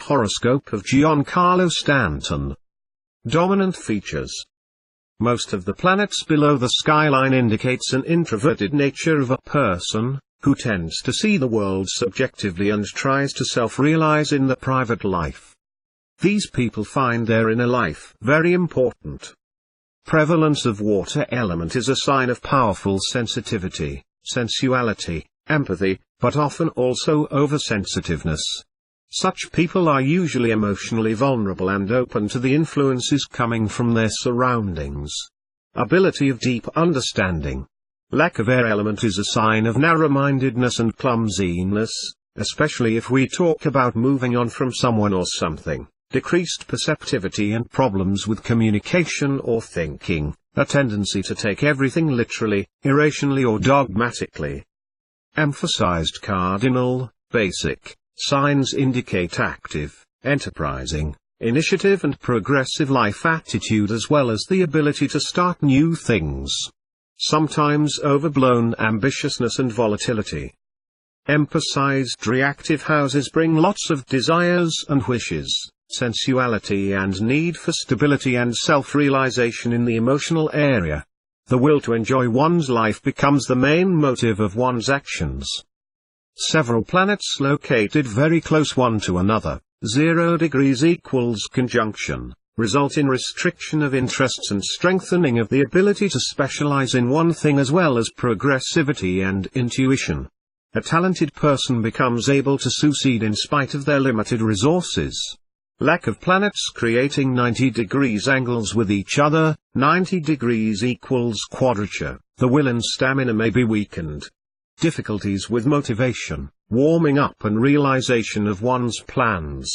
Horoscope of Giancarlo Stanton. Dominant features. Most of the planets below the skyline indicates an introverted nature of a person, who tends to see the world subjectively and tries to self-realize in the private life. These people find their inner life very important. Prevalence of water element is a sign of powerful sensitivity, sensuality, empathy, but often also oversensitiveness. Such people are usually emotionally vulnerable and open to the influences coming from their surroundings. Ability of deep understanding. Lack of air element is a sign of narrow-mindedness and clumsiness, especially if we talk about moving on from someone or something. Decreased perceptivity and problems with communication or thinking, a tendency to take everything literally, irrationally or dogmatically. Emphasized cardinal, basic signs indicate active, enterprising, initiative and progressive life attitude as well as the ability to start new things. Sometimes overblown ambitiousness and volatility. Emphasized reactive houses bring lots of desires and wishes, sensuality and need for stability and self-realization in the emotional area. The will to enjoy one's life becomes the main motive of one's actions. Several planets located very close one to another, 0 degrees equals conjunction, result in restriction of interests and strengthening of the ability to specialize in one thing as well as progressivity and intuition. A talented person becomes able to succeed in spite of their limited resources. Lack of planets creating 90 degrees angles with each other, 90 degrees equals quadrature, the will and stamina may be weakened. Difficulties with motivation, warming up and realization of one's plans.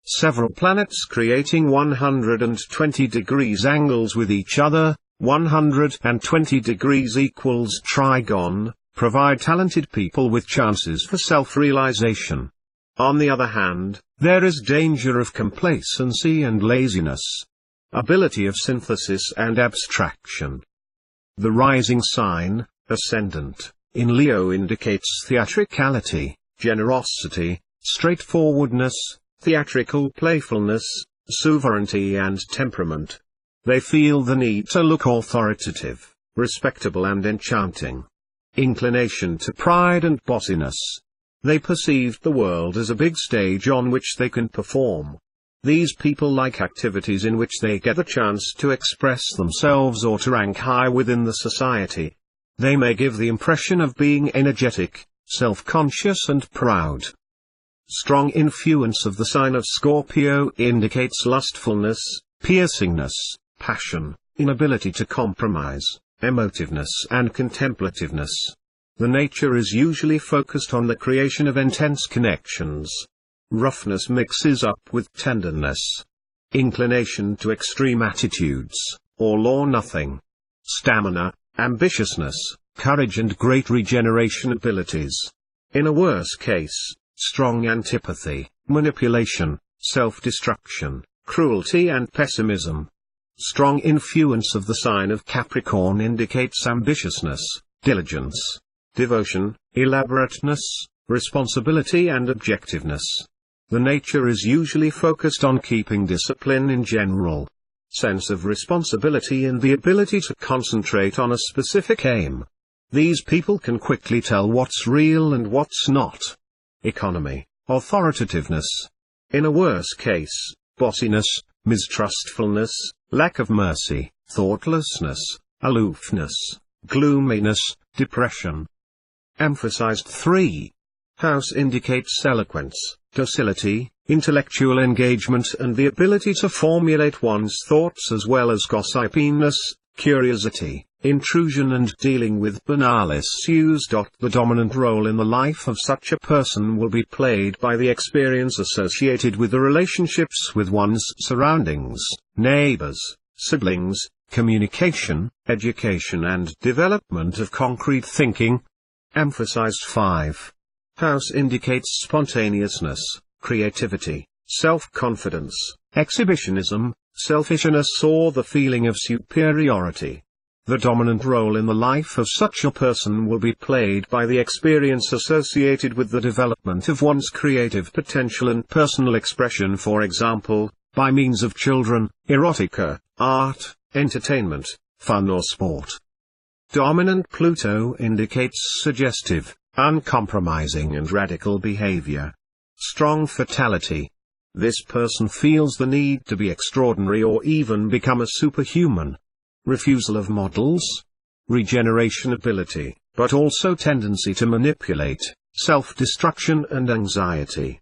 Several planets creating 120 degrees angles with each other, 120 degrees equals trigon, provide talented people with chances for self-realization. On the other hand, there is danger of complacency and laziness. Ability of synthesis and abstraction. The rising sign, ascendant, in Leo indicates theatricality, generosity, straightforwardness, theatrical playfulness, sovereignty and temperament. They feel the need to look authoritative, respectable and enchanting. Inclination to pride and bossiness. They perceive the world as a big stage on which they can perform. These people like activities in which they get the chance to express themselves or to rank high within the society. They may give the impression of being energetic, self-conscious and proud. Strong influence of the sign of Scorpio indicates lustfulness, piercingness, passion, inability to compromise, emotiveness and contemplativeness. The nature is usually focused on the creation of intense connections. Roughness mixes up with tenderness. Inclination to extreme attitudes, all or nothing. Stamina, ambitiousness, courage and great regeneration abilities. In a worse case, strong antipathy, manipulation, self-destruction, cruelty and pessimism. Strong influence of the sign of Capricorn indicates ambitiousness, diligence, devotion, elaborateness, responsibility and objectiveness. The nature is usually focused on keeping discipline in general. Sense of responsibility and the ability to concentrate on a specific aim. These people can quickly tell what's real and what's not. Economy, authoritativeness. In a worse case, bossiness, mistrustfulness, lack of mercy, thoughtlessness, aloofness, gloominess, depression. Emphasized 3. House indicates eloquence, docility, intellectual engagement and the ability to formulate one's thoughts as well as gossipiness, curiosity, intrusion and dealing with banal issues. The dominant role in the life of such a person will be played by the experience associated with the relationships with one's surroundings, neighbors, siblings, communication, education and development of concrete thinking. Emphasized 5. House indicates spontaneousness, creativity, self-confidence, exhibitionism, selfishness or the feeling of superiority. The dominant role in the life of such a person will be played by the experience associated with the development of one's creative potential and personal expression, for example, by means of children, erotica, art, entertainment, fun or sport. Dominant Pluto indicates suggestive, uncompromising and radical behavior. Strong fatality. This person feels the need to be extraordinary or even become a superhuman. Refusal of models. Regeneration ability, but also tendency to manipulate, self-destruction and anxiety.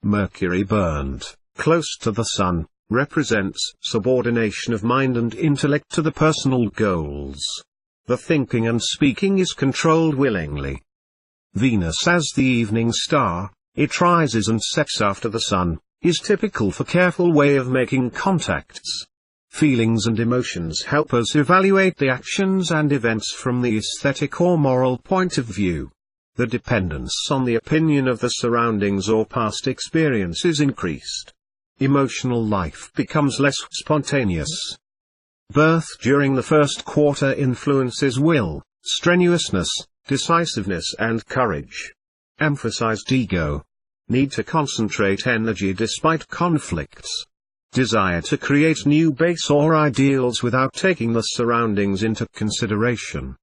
Mercury burned, close to the Sun, represents subordination of mind and intellect to the personal goals. The thinking and speaking is controlled willingly. Venus as the evening star, it rises and sets after the Sun, is typical for careful way of making contacts. Feelings and emotions help us evaluate the actions and events from the aesthetic or moral point of view. The dependence on the opinion of the surroundings or past experience is increased. Emotional life becomes less spontaneous. Birth during the first quarter influences will, strenuousness, decisiveness and courage. Emphasized ego. Need to concentrate energy despite conflicts. Desire to create new base or ideals without taking the surroundings into consideration.